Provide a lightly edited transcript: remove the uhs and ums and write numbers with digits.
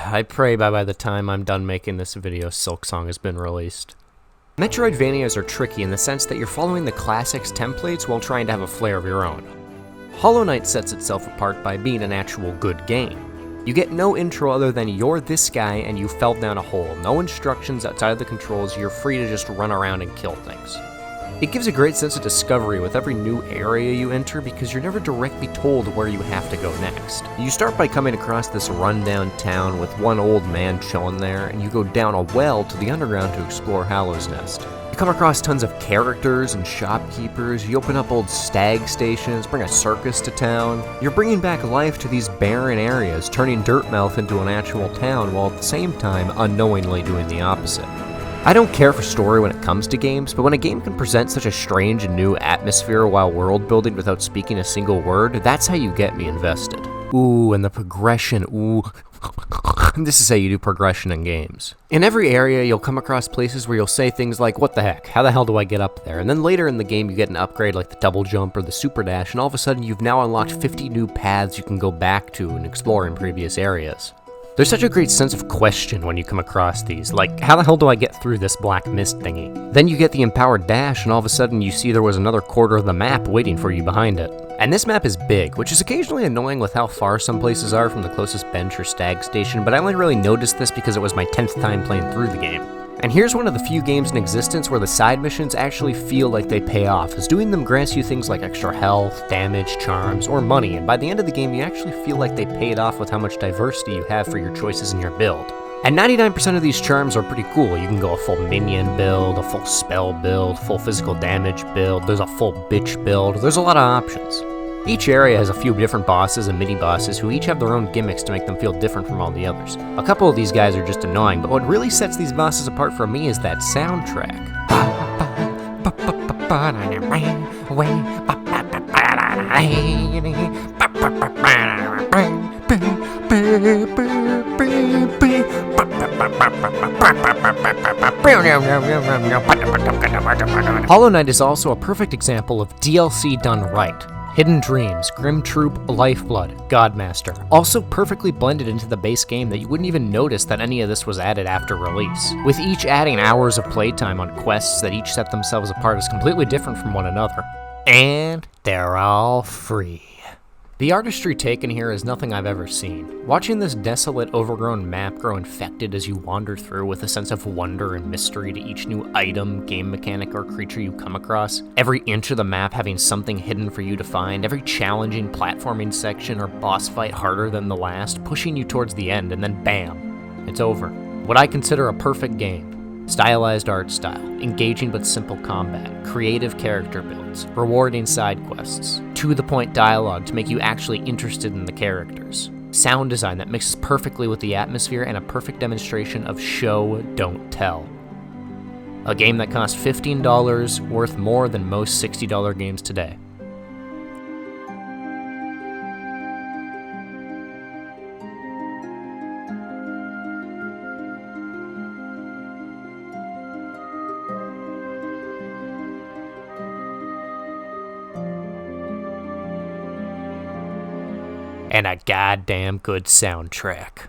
I pray by the time I'm done making this video, Silksong has been released. Metroidvanias are tricky in the sense that you're following the classics templates while trying to have a flair of your own. Hollow Knight sets itself apart by being an actual good game. You get no intro other than you're this guy and you fell down a hole, no instructions outside of the controls, you're free to just run around and kill things. It gives a great sense of discovery with every new area you enter because you're never directly told where you have to go next. You start by coming across this rundown town with one old man chilling there, and you go down a well to the underground to explore Hallowsnest. You come across tons of characters and shopkeepers, you open up old stag stations, bring a circus to town. You're bringing back life to these barren areas, turning Dirtmouth into an actual town while at the same time unknowingly doing the opposite. I don't care for story when it comes to games, but when a game can present such a strange and new atmosphere while world building without speaking a single word, that's how you get me invested. Ooh, and the progression, ooh. This is how you do progression in games. In every area, you'll come across places where you'll say things like, what the heck, how the hell do I get up there? And then later in the game, you get an upgrade like the double jump or the super dash, and all of a sudden you've now unlocked 50 new paths you can go back to and explore in previous areas. There's such a great sense of question when you come across these, like, how the hell do I get through this black mist thingy? Then you get the empowered dash, and all of a sudden you see there was another quarter of the map waiting for you behind it. And this map is big, which is occasionally annoying with how far some places are from the closest bench or stag station, but I only really noticed this because it was my 10th time playing through the game. And here's one of the few games in existence where the side missions actually feel like they pay off, as doing them grants you things like extra health, damage, charms, or money, and by the end of the game you actually feel like they paid off with how much diversity you have for your choices in your build. And 99% of these charms are pretty cool. You can go a full minion build, a full spell build, full physical damage build, there's a full bitch build, there's a lot of options. Each area has a few different bosses and mini-bosses who each have their own gimmicks to make them feel different from all the others. A couple of these guys are just annoying, but what really sets these bosses apart for me is that soundtrack. Hollow Knight is also a perfect example of DLC done right. Hidden Dreams, Grim Troop, Lifeblood, Godmaster, also perfectly blended into the base game that you wouldn't even notice that any of this was added after release, with each adding hours of playtime on quests that each set themselves apart as completely different from one another. And they're all free. The artistry taken here is nothing I've ever seen. Watching this desolate, overgrown map grow infected as you wander through with a sense of wonder and mystery to each new item, game mechanic, or creature you come across, every inch of the map having something hidden for you to find, every challenging platforming section or boss fight harder than the last, pushing you towards the end, and then bam, it's over. What I consider a perfect game. Stylized art style, engaging but simple combat, creative character builds, rewarding side quests, to-the-point dialogue to make you actually interested in the characters, sound design that mixes perfectly with the atmosphere, and a perfect demonstration of show, don't tell. A game that cost $15, worth more than most $60 games today. And a goddamn good soundtrack.